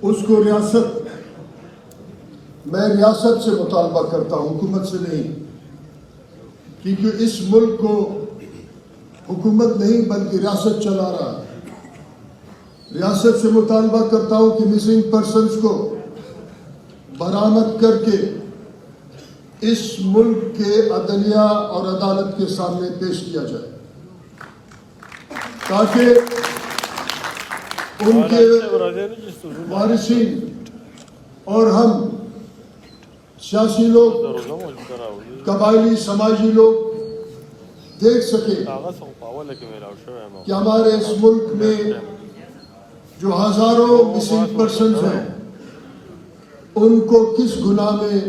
اس کو ریاست میں ریاست سے مطالبہ کرتا ہوں، حکومت سے نہیں، کیونکہ اس ملک کو حکومت نہیں بلکہ ریاست چلا رہا ہے۔ ریاست سے مطالبہ کرتا ہوں کہ مسنگ پرسنز کو برآمد کر کے اس ملک کے عدلیہ اور عدالت کے سامنے پیش کیا جائے، تاکہ ان کے وارثین اور ہم سیاسی لوگ، قبائلی سماجی لوگ دیکھ سکیں کہ ہمارے اس ملک میں جو ہزاروں مسنگ پرسنز ہیں ان کو کس گناہ میں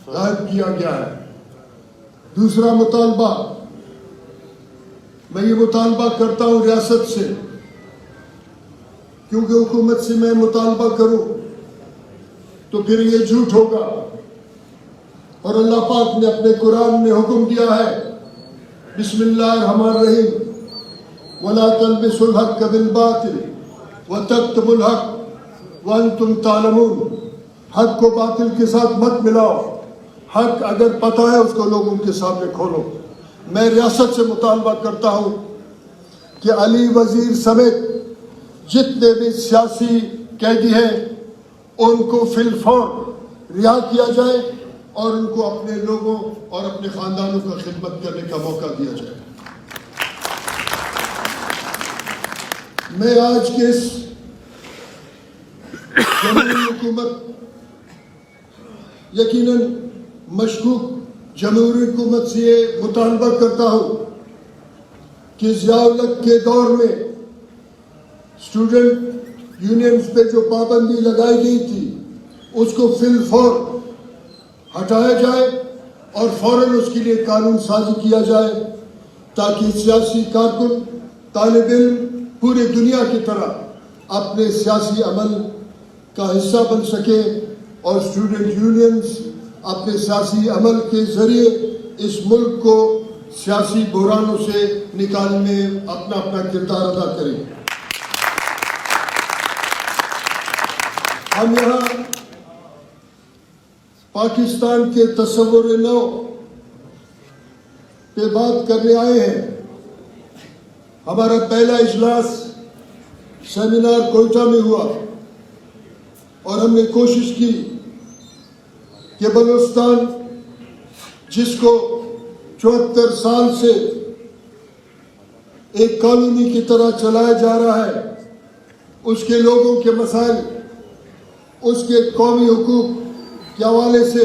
غائب کیا گیا ہے۔ دوسرا مطالبہ، میں یہ مطالبہ کرتا ہوں ریاست سے، کیونکہ حکومت سے میں مطالبہ کروں تو پھر یہ جھوٹ ہوگا، اور اللہ پاک نے اپنے قرآن میں حکم دیا ہے، بسم اللہ الرحمن الرحیم، وَلَا تَلْبِسُوا الْحَقَّ بِالْبَاطِلِ وَتَكْتُمُوا الْحَقَّ وَأَنْتُمْ تَعْلَمُونَ۔ حق کو باطل کے ساتھ مت ملاؤ، حق اگر پتہ ہے اس کو لوگوں کے سامنے کھولو۔ میں ریاست سے مطالبہ کرتا ہوں کہ علی وزیر سمیت جتنے بھی سیاسی قیدی ہیں ان کو فی الفور رہا کیا جائے اور ان کو اپنے لوگوں اور اپنے خاندانوں کا خدمت کرنے کا موقع دیا جائے۔ میں آج کے اس جمہوری حکومت، یقیناً مشکوک جمہوری حکومت سے یہ مطالبہ کرتا ہوں کہ ضیاء الحق کے دور میں اسٹوڈنٹ یونینز پہ جو پابندی لگائی گئی تھی اس کو فی الفور ہٹایا جائے اور فوراً اس کے لیے قانون سازی کیا جائے، تاکہ سیاسی کارکن، طالب علم پورے دنیا کی طرح اپنے سیاسی عمل کا حصہ بن سکے اور اسٹوڈنٹ یونینز اپنے سیاسی عمل کے ذریعے اس ملک کو سیاسی بحرانوں سے نکالنے میں اپنا کردار ادا کریں۔ ہم یہاں پاکستان کے تصور نو پہ بات کرنے آئے ہیں۔ ہمارا پہلا اجلاس سیمینار کوئٹہ میں ہوا اور ہم نے کوشش کی کہ بلوچستان جس کو 74 سال سے ایک کالونی کی طرح چلایا جا رہا ہے، اس کے لوگوں کے مسائل، اس کے قومی حقوق کے حوالے سے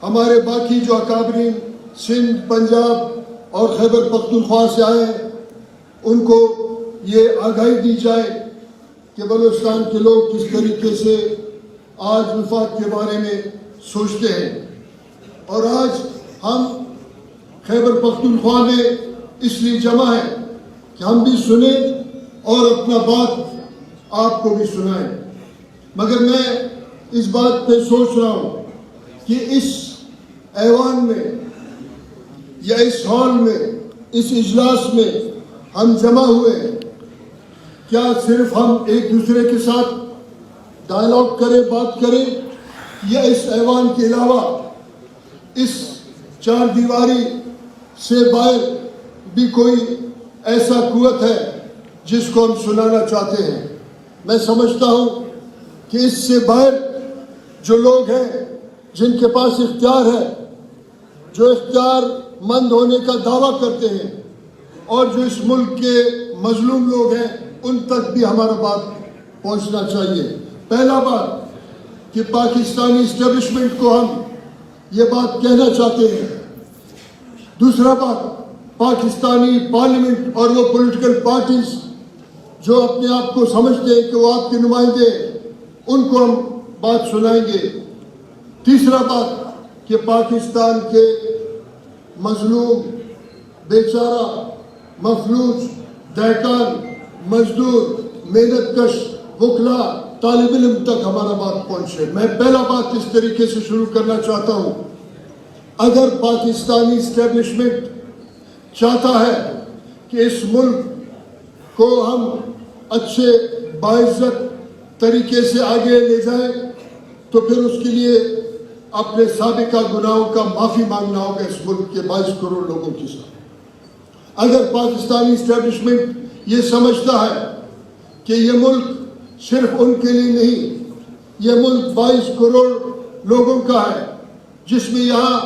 ہمارے باقی جو اکابرین سندھ، پنجاب اور خیبر پختونخوا سے آئے ہیں ان کو یہ آگاہی دی جائے کہ بلوچستان کے لوگ کس طریقے سے آج وفاق کے بارے میں سوچتے ہیں۔ اور آج ہم خیبر پختونخوا میں اس لیے جمع ہیں کہ ہم بھی سنیں اور اپنا بات آپ کو بھی سنائیں۔ مگر میں اس بات پہ سوچ رہا ہوں کہ اس ایوان میں یا اس ہال میں، اس اجلاس میں ہم جمع ہوئے ہیں، کیا صرف ہم ایک دوسرے کے ساتھ ڈائلاگ کریں، بات کریں، یا اس ایوان کے علاوہ اس چار دیواری سے باہر بھی کوئی ایسا قوت ہے جس کو ہم سنانا چاہتے ہیں؟ میں سمجھتا ہوں کہ اس سے باہر جو لوگ ہیں جن کے پاس اختیار ہے، جو اختیار مند ہونے کا دعویٰ کرتے ہیں، اور جو اس ملک کے مظلوم لوگ ہیں، ان تک بھی ہمارا بات پہنچنا چاہیے۔ پہلا بات کہ پاکستانی اسٹیبلشمنٹ کو ہم یہ بات کہنا چاہتے ہیں۔ دوسرا بات، پاکستانی پارلیمنٹ اور وہ پولیٹیکل پارٹیز جو اپنے آپ کو سمجھتے ہیں کہ وہ آپ کے نمائندے، ان کو ہم بات سنائیں گے۔ تیسرا بات کہ پاکستان کے مظلوم، بیچارہ، مفلوج، دہقان، مزدور، محنت کش، وکلا، طالب علم تک ہمارا بات پہنچے۔ میں پہلا بات اس طریقے سے شروع کرنا چاہتا ہوں، اگر پاکستانی اسٹیبلشمنٹ چاہتا ہے کہ اس ملک کو ہم اچھے باعزت طریقے سے آگے لے جائے تو پھر اس کے لیے اپنے سابقہ گناہوں کا معافی مانگنا ہوگا اس ملک کے 22 کروڑ لوگوں کے ساتھ. اگر پاکستانی اسٹیبلشمنٹ یہ سمجھتا ہے کہ یہ ملک صرف ان کے لیے نہیں، یہ ملک 22 کروڑ لوگوں کا ہے، جس میں یہاں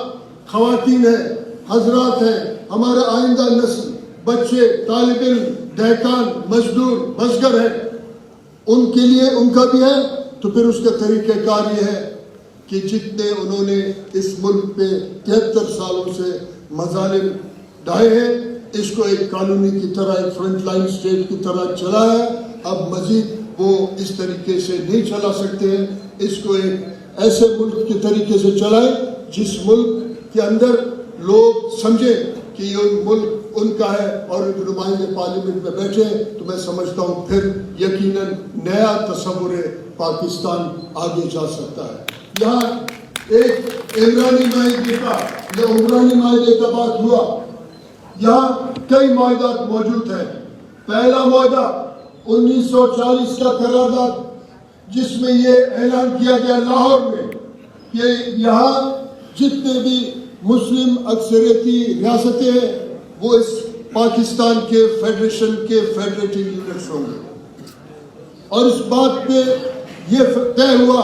خواتین ہیں، حضرات ہیں، ہمارا آئندہ نسل، بچے، طالب علم، دہقان، مزدور، بزگر ہیں، ان کے لیے ان کا بھی ہے. تو پھر اس کا طریقہ کار یہ ہے کہ جتنے انہوں نے اس ملک پہ 73 سالوں سے مظالم ڈھائے ہیں، اس کو ایک کالونی کی طرح، ایک فرنٹ لائن اسٹیٹ کی طرح چلایا. اب مزید وہ اس طریقے سے نہیں چلا سکتے ہیں. اس کو ایک ایسے ملک کے طریقے سے چلائے جس ملک کے اندر لوگ سمجھیں کہ یہ ملک ان کا ہے اور نمائندے پارلیمنٹ میں بیٹھے. تو میں سمجھتا ہوں پھر یقیناً نیا تصور پاکستان آگے جا سکتا ہے. یہاں ایک عمرانی معاہدے کا بات ہوا. یہاں کئی معاہدات موجود ہیں. پہلا معاہدہ 1940 کا قرارداد، جس میں یہ اعلان کیا گیا لاہور میں کہ یہاں جتنے بھی مسلم اکثریتی ریاستیں ہیں وہ اس پاکستان کے فیڈریشن کے فیڈریٹنگ یونٹس ہوں گے. اور اس بات پہ یہ طے ہوا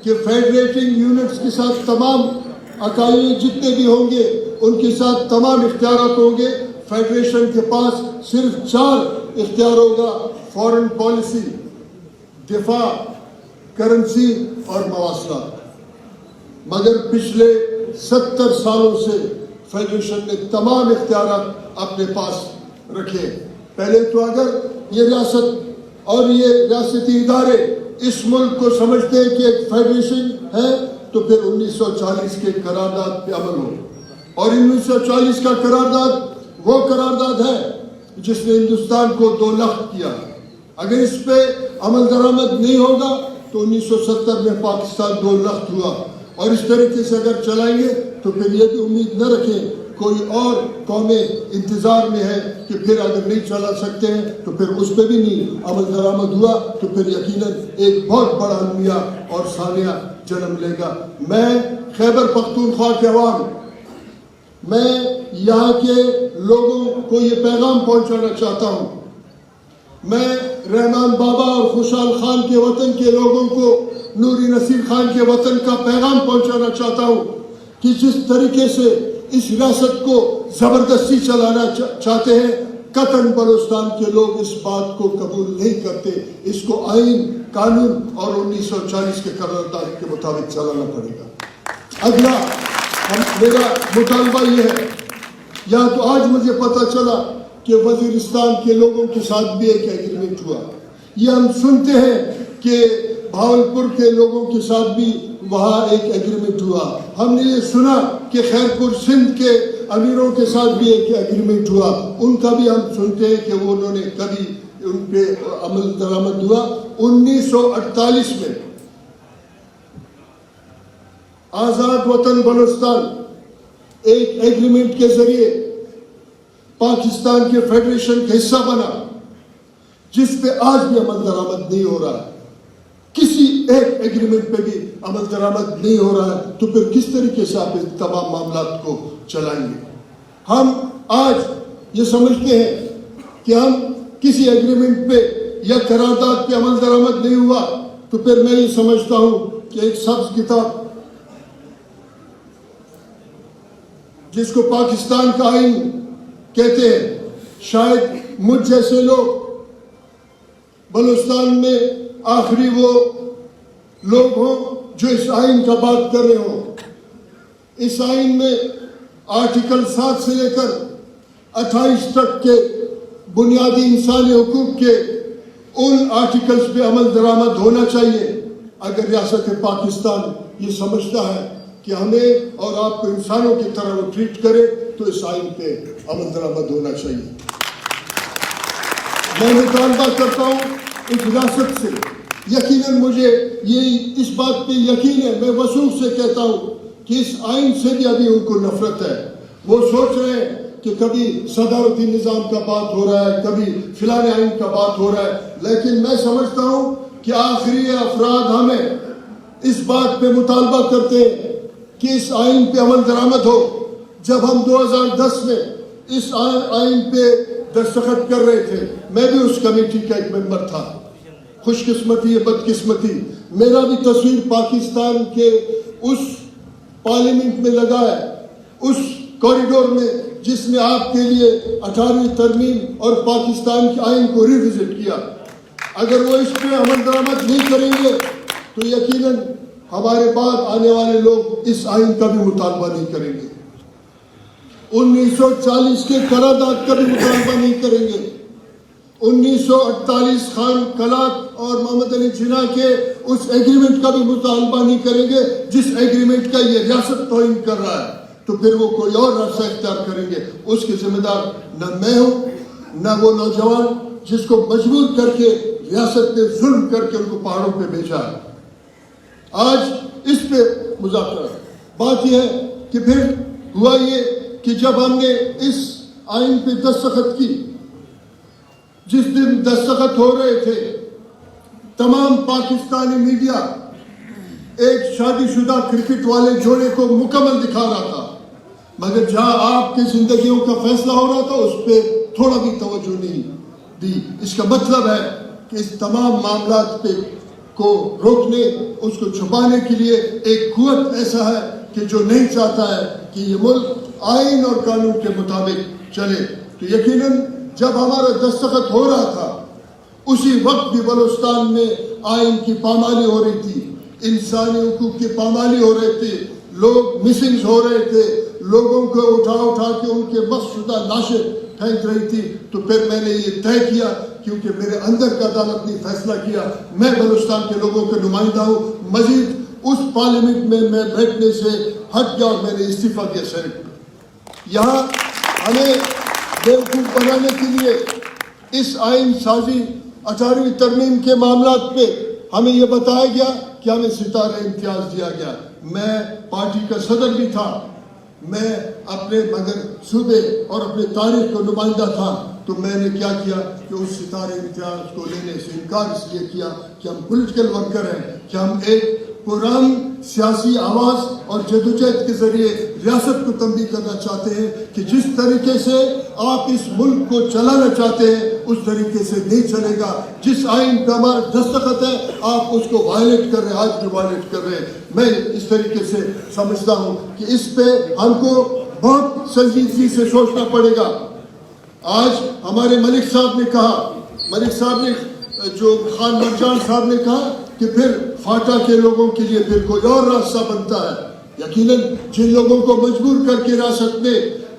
کہ فیڈریٹنگ یونٹس کے ساتھ تمام اکائی جتنے بھی ہوں گے ان کے ساتھ تمام اختیارات ہوں گے. فیڈریشن کے پاس صرف 4 اختیار ہوگا: فارن پالیسی، دفاع، کرنسی اور مواصلات. مگر پچھلے 70 سالوں سے فیڈریشن نے تمام اختیارات اپنے پاس رکھے. پہلے تو اگر یہ ریاست اور یہ ریاستی ادارے اس ملک کو سمجھتے ہیں کہ ایک فیڈریشن ہے تو پھر 1940 کے قرارداد پہ عمل ہو. اور 1940 کا قرارداد وہ قرارداد ہے جس نے ہندوستان کو 2 لاکھ کیا. اگر اس پہ عمل درآمد نہیں ہوگا تو 1970 میں پاکستان 2 لاکھ ہوا. اور اس طریقے سے اگر چلائیں گے تو پھر یہ بھی امید نہ رکھیں کوئی اور قومیں انتظار میں ہے کہ پھر اگر نہیں چلا سکتے ہیں تو پھر اس پہ بھی نہیں عمل درآمد ہوا تو پھر یقیناً ایک بہت بڑا المیہ اور سانحہ جنم لے گا. میں خیبر پختونخوا کے عوام، میں یہاں کے لوگوں کو یہ پیغام پہنچانا چاہتا ہوں. میں رحمان بابا اور خوشحال خان کے وطن کے لوگوں کو نوری نصیر خان کے وطن کا پیغام پہنچانا چاہتا ہوں کہ جس طریقے سے اس ریاست کو زبردستی چلانا چاہتے ہیں، قطعاً بلوچستان کے لوگ اس بات کو قبول نہیں کرتے. اس کو آئین، قانون اور 1940 کے قرارداد کے مطابق چلانا پڑے گا. اگلا میرا مطالبہ یہ ہے، یا تو آج مجھے پتہ چلا کہ وزیرستان کے لوگوں کے ساتھ بھی ایک ایگریمنٹ ہوا. یہ ہم سنتے ہیں کہ بھاولپور کے لوگوں کے ساتھ بھی وہاں ایک ایگریمنٹ ہوا. ہم نے یہ سنا کہ خیرپور سندھ کے امیروں کے ساتھ بھی ایک ایگریمنٹ ہوا. ان کا بھی ہم سنتے ہیں کہ وہ انہوں نے کبھی ان پہ عمل درآمد ہوا. 1948 میں آزاد وطن بلوچستان ایک ایگریمنٹ کے ذریعے پاکستان کے فیڈریشن کا حصہ بنا، جس پہ آج بھی عمل درآمد نہیں ہو رہا ہے. کسی ایک ایگریمنٹ پہ بھی عمل درآمد نہیں ہو رہا ہے. تو پھر کس طریقے سے آپ اس تمام معاملات کو چلائیں گے؟ ہم آج یہ سمجھتے ہیں کہ ہم کسی ایگریمنٹ پہ یا قرارداد پہ عمل درآمد نہیں ہوا تو پھر میں یہ سمجھتا ہوں کہ ایک سبز کتاب جس کو پاکستان کا آئین کہتے ہیں، شاید مجھ جیسے لوگ بلوچستان میں آخری وہ لوگ ہوں جو اس آئین کا بات کر رہے ہوں. اس آئین میں آرٹیکل 7 سے لے کر 28 تک کے بنیادی انسانی حقوق کے ان آرٹیکلز پہ عمل درآمد ہونا چاہیے. اگر ریاست پاکستان یہ سمجھتا ہے کہ ہمیں اور آپ کو انسانوں کی طرح وہ ٹریٹ کرے تو اس آئین پہ عمل درآمد ہونا چاہیے. میں مطالبہ کرتا ہوں اس ریاست سے، یقیناً مجھے یہ اس بات پہ یقین ہے، میں وثوق سے کہتا ہوں کہ اس آئین سے بھی ابھی ان کو نفرت ہے. وہ سوچ رہے ہیں کہ کبھی صدارتی نظام کا بات ہو رہا ہے, کبھی فلاں آئین کا بات ہو رہا ہے, لیکن میں سمجھتا ہوں کہ آخری افراد ہمیں اس بات پہ مطالبہ کرتے ہیں کہ اس آئین پہ عمل درآمد ہو. جب ہم 2010 میں اس آئین پہ دستخط کر رہے تھے, میں بھی اس کمیٹی کا ایک ممبر تھا. خوش قسمتی یا بد قسمتی, میرا بھی تصویر پاکستان کے اس پارلیمنٹ میں لگا ہے, اس کوریڈور میں جس نے آپ کے لیے 18ویں ترمیم اور پاکستان کے آئین کو ریوزٹ کیا. اگر وہ اس پہ عمل درآمد نہیں کریں گے تو یقیناً ہمارے بعد آنے والے لوگ اس آئین کا بھی مطالبہ نہیں کریں گے, 1940 کے قرارداد کا بھی مطالبہ نہیں کریں گے, 1948 خان کلاک اور محمد علی جناح کے اس ایگریمنٹ کا بھی مطالبہ نہیں کریں گے جس ایگریمنٹ کا یہ ریاست توہین کر رہا ہے. تو پھر وہ کوئی اور راستہ اختیار کریں گے. اس کے ذمہ دار نہ میں ہوں نہ وہ نوجوان جس کو مجبور کر کے ریاست نے ظلم کر کے ان کو پہاڑوں پہ بھیجا ہے. آج اس پہ مذاکرہ. بات یہ ہے کہ پھر ہوا یہ کہ جب ہم نے اس آئین پہ دستخط کی, جس دن دستخط ہو رہے تھے تمام پاکستانی میڈیا ایک شادی شدہ کرکٹ والے جوڑے کو مکمل دکھا رہا تھا, مگر جہاں آپ کی زندگیوں کا فیصلہ ہو رہا تھا اس پہ تھوڑا بھی توجہ نہیں دی. اس کا مطلب ہے کہ اس تمام معاملات پہ کو روکنے, اس کو چھپانے کے لیے ایک قوت ایسا ہے کہ جو نہیں چاہتا ہے کہ یہ ملک آئین اور قانون کے مطابق چلے. تو یقیناً جب ہمارا دستخط ہو رہا تھا اسی وقت بھی بلوچستان میں آئین کی پامالی ہو رہی تھی, انسانی حقوق کی پامالی ہو رہے تھے, لوگ مسنگز ہو رہے تھے, لوگوں کو اٹھا کے ان کے مخ شدہ لاشیں پھینک رہی تھی. تو پھر میں نے یہ طے کیا, کیونکہ میرے اندر کا عدالت نے فیصلہ کیا, میں بلوچستان کے لوگوں کا نمائندہ ہوں, مزید اس پارلیمنٹ میں میں بیٹھنے سے ہٹ گیا اور میں نے استعفیٰ دیا. سینٹ یہاں ہمیں بیوقوف بنانے کے لیے اس آئین سازی 18ویں ترمیم کے معاملات پہ ہمیں یہ بتایا گیا کہ ہمیں ستارہ امتیاز دیا گیا. میں پارٹی کا صدر بھی تھا, میں اپنے مگر صوبے اور اپنے تاریخ کا نمائندہ تھا, تو میں نے کیا کیا کہ اس ستارے امتیاز کو لینے سے انکار اس لیے کیا کہ ہم پولیٹیکل ورکر ہیں, کہ ہم ایک پرانی سیاسی آواز اور جدوجہد کے ذریعے ریاست کو تنبیہ کرنا چاہتے ہیں کہ جس طریقے سے آپ اس ملک کو چلانا چاہتے ہیں اس طریقے سے نہیں چلے گا. جس آئین پہ ہمارا دستخط ہے آپ اس کو وائلیٹ کر رہے ہیں, آج بھی وائلیٹ کر رہے ہیں. میں اس طریقے سے سمجھتا ہوں کہ اس پہ ہم کو بہت سنجیدگی سے سوچنا پڑے گا. آج ہمارے ملک صاحب نے کہا, ملک صاحب نے جو خان مرجان صاحب نے کہا کہ پھر فاٹا کے لوگوں کے لیے پھر کوئی اور راستہ بنتا ہے. یقیناً جن لوگوں کو مجبور کر کے ریاست نے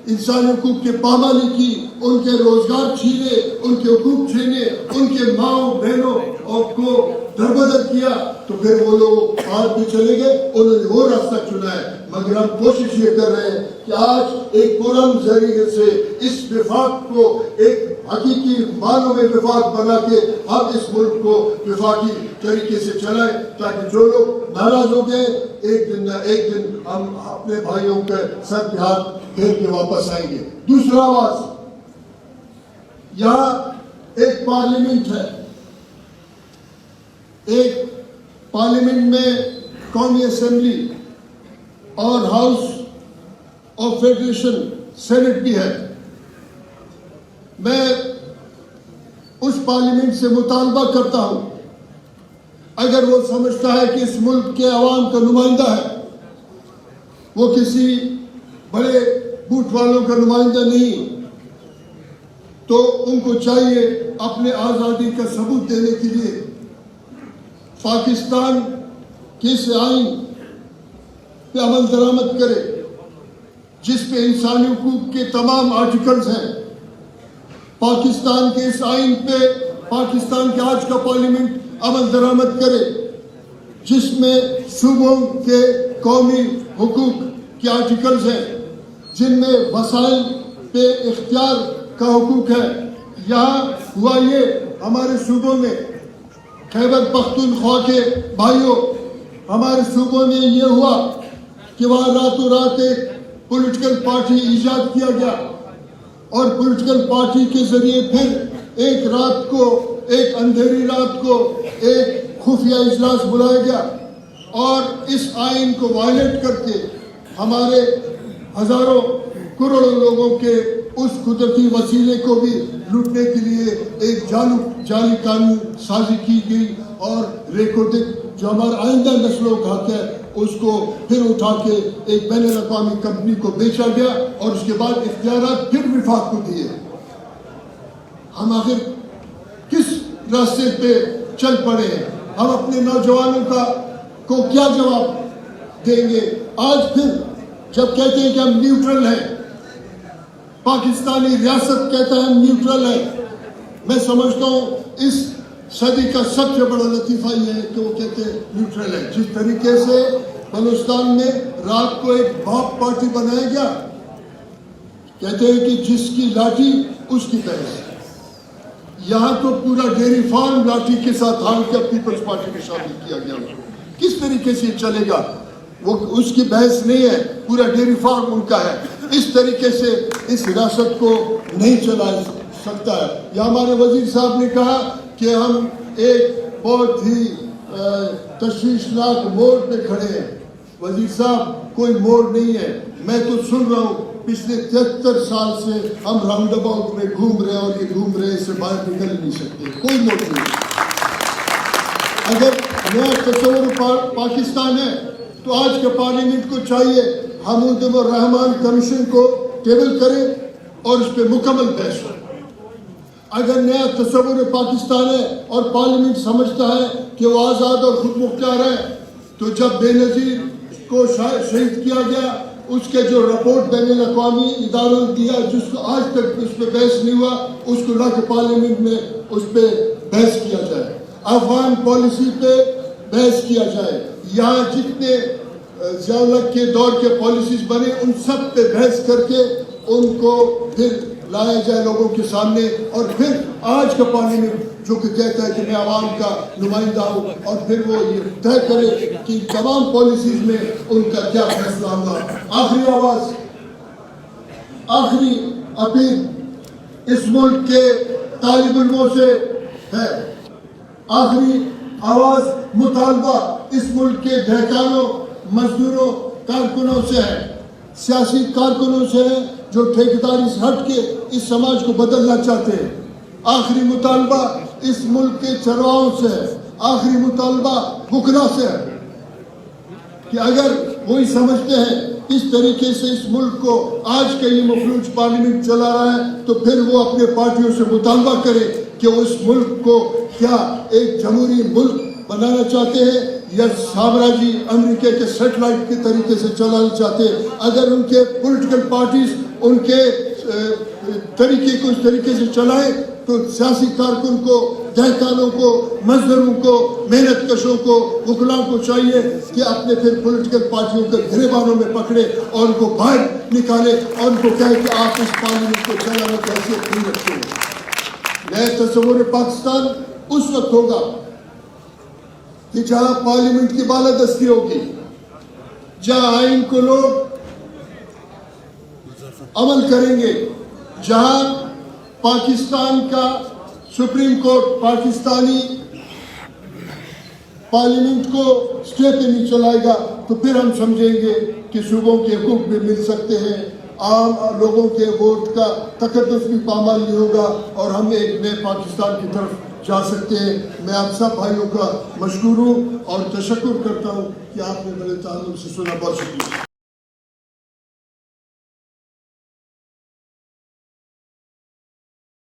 انسانی حقوق کے پامالی کی, ان کے روزگار چھینے, ان کے حقوق چھینے, ان کے ماؤں بہنوں اور کو دربدر کیا, تو پھر وہ لوگ آج بھی چلے گئے, انہوں نے وہ راستہ چنا ہے. مگر ہم کوشش یہ کر رہے ہیں کہ آج ایک پرام ذریعے سے اس وفاق کو ایک حقیقی معنوں میں وفاق بنا کے ہم اس ملک کو وفاقی طریقے سے چلائیں, تاکہ جو لوگ ناراض ہو گئے ایک دن نہ ایک دن ہم اپنے بھائیوں کے سر پہ ہاتھ پھیر کے واپس آئیں گے. دوسرا آواز, یہاں ایک پارلیمنٹ ہے, ایک پارلیمنٹ میں قومی اسمبلی اور ہاؤس آف فیڈریشن سینٹ بھی ہے. میں اس پارلیمنٹ سے مطالبہ کرتا ہوں, اگر وہ سمجھتا ہے کہ اس ملک کے عوام کا نمائندہ ہے, وہ کسی بڑے بوٹ والوں کا نمائندہ نہیں, تو ان کو چاہیے اپنے آزادی کا ثبوت دینے کے لیے پاکستان کے اس آئین پہ عمل درآمد کرے جس پہ انسانی حقوق کے تمام آرٹیکلز ہیں. پاکستان کے اس آئین پہ پاکستان کے آج کا پارلیمنٹ عمل درآمد کرے جس میں صوبوں کے قومی حقوق کے آرٹیکلز ہیں, جن میں وسائل پہ اختیار کا حقوق ہے. یہاں ہوا یہ, ہمارے صوبوں میں خیبر پختونخوا کے بھائیوں, ہمارے صوبوں میں یہ ہوا کہ وہاں راتوں رات ایک پولیٹیکل پارٹی ایجاد کیا گیا اور پولیٹیکل پارٹی کے ذریعے پھر ایک رات کو، ایک اندھیری رات کو ایک خفیہ اجلاس بلایا گیا اور اس آئین کو وائلیٹ کر کے ہمارے ہزاروں کروڑوں لوگوں کے اس قدرتی وسیلے کو بھی لوٹنے کے لیے ایک جعلی قانون سازی کی گئی اور ریکارڈنگ جو ہمارا آئندہ نسلوں کا حق ہے اس کو پھر اٹھا کے ایک بین الاقوامی کمپنی کو بیچا گیا اور اس کے بعد اختیارات پھر وفاق کو دیے. ہم آخر کس راستے پہ چل پڑے ہیں؟ ہم اپنے نوجوانوں کو کیا جواب دیں گے؟ آج پھر جب کہتے ہیں کہ ہم نیوٹرل ہیں، پاکستانی ریاست کہتا ہے ہم نیوٹرل ہیں، میں سمجھتا ہوں اس صدی کا سب سے بڑا لطیفہ یہ ہے کہ وہ کہتے ہیں نیوٹرل ہے. جس طریقے سے بلوچستان میں رات کو ایک باپ پارٹی بنایا گیا، کہتے ہیں کہ جس کی لاٹھی اس کی بحث. یہاں تو پورا ڈیری فارم لاٹھی کے ساتھ حال کیا پیپلز پارٹی میں شامل کیا گیا. کس طریقے سے چلے گا؟ وہ اس کی بحث نہیں ہے، پورا ڈیری فارم ان کا ہے. اس طریقے سے اس ریاست کو نہیں چلا سکتا ہے. یا ہمارے وزیر صاحب نے کہا کہ ہم ایک بہت ہی تشویشناک موڑ پہ کھڑے ہیں. وزیر صاحب کوئی موڑ نہیں ہے، میں تو سن رہا ہوں پچھلے 73 سال سے ہم راؤنڈ اباؤٹ میں گھوم رہے ہیں اور یہ گھوم رہے ہیں، اس سے باہر نکل نہیں سکتے. کوئی موڑ نہیں. اگر نیا تصور پاکستان ہے تو آج کے پارلیمنٹ کو چاہیے حمود الرحمان کمیشن کو ٹیبل کرے اور اس پہ مکمل بحث ہو. اگر نیا تصور پاکستان ہے اور پارلیمنٹ سمجھتا ہے کہ وہ آزاد اور خود مختار ہے، تو جب بے نظیر کو شہید کیا گیا، اس کے جو رپورٹ بین الاقوامی اداروں نے دیا جس کو آج تک اس پہ بحث نہیں ہوا، اس کو لا کے پارلیمنٹ میں اس پہ بحث کیا جائے. افغان پالیسی پہ بحث کیا جائے. یہاں جتنے ضیاء کے دور کے پالیسیز بنے ان سب پہ بحث کر کے ان کو پھر لایا جائے لوگوں کے سامنے. اور پھر آج کا پارلیمنٹ جو کہ کہتا ہے کہ میں عوام کا نمائندہ ہوں، اور پھر وہ یہ طے کرے کہ تمام پالیسیز میں ان کا کیا فیصلہ ہوگا. آخری آواز، آخری اپیل اس ملک کے طالب علموں سے ہے، آخری آواز مطالبہ اس ملک کے دہقانوں، مزدوروں، کارکنوں سے ہے، سیاسی کارکنوں سے ہے جو ٹھیکیداری سے ہٹ کے اس سماج کو بدلنا چاہتے ہیں. آخری مطالبہ اس ملک کے چرواہوں سے ہے، آخری مطالبہ وکلا سے ہے کہ اگر وہی سمجھتے ہیں اس طریقے سے اس ملک کو آج کا یہ مفلوج پارلیمنٹ چلا رہا ہے، تو پھر وہ اپنے پارٹیوں سے مطالبہ کرے کہ وہ اس ملک کو کیا ایک جمہوری ملک بنانا چاہتے ہیں یا سامراجی امریکہ کے سیٹلائٹ کے طریقے سے چلانا چاہتے ہیں. اگر ان کے پولیٹیکل پارٹیز ان کے طریقے کو اس طریقے سے چلائیں تو سیاسی کارکن کو، دہقانوں کو، مزدوروں کو، محنت کشوں کو، وکلاء کو چاہیے کہ اپنے پھر پولیٹیکل پارٹیوں کے گریبانوں میں پکڑے اور ان کو باہر نکالے اور ان کو کہے کہ آپ اس پارلیمنٹ کو چلانے کی حیثیت نہیں رکھتے ہیں. نئے تصور پاکستان اس وقت ہوگا کہ جہاں پارلیمنٹ کی بالادستی ہوگی، جہاں آئین کو لوگ عمل کریں گے، جہاں پاکستان کا سپریم کورٹ پاکستانی پارلیمنٹ کو اسٹے پہ نہیں چلائے گا، تو پھر ہم سمجھیں گے کہ صوبوں کے حقوق بھی مل سکتے ہیں، عام لوگوں کے ووٹ کا تقدس بھی پامال نہیں ہوگا اور ہم ایک نئے پاکستان کی طرف جا سکتے ہیں. میں آپ سب بھائیوں کا مشکور ہوں اور تشکر کرتا ہوں کہ آپ نے میرے تعلق سے سنا. بہت شکریہ.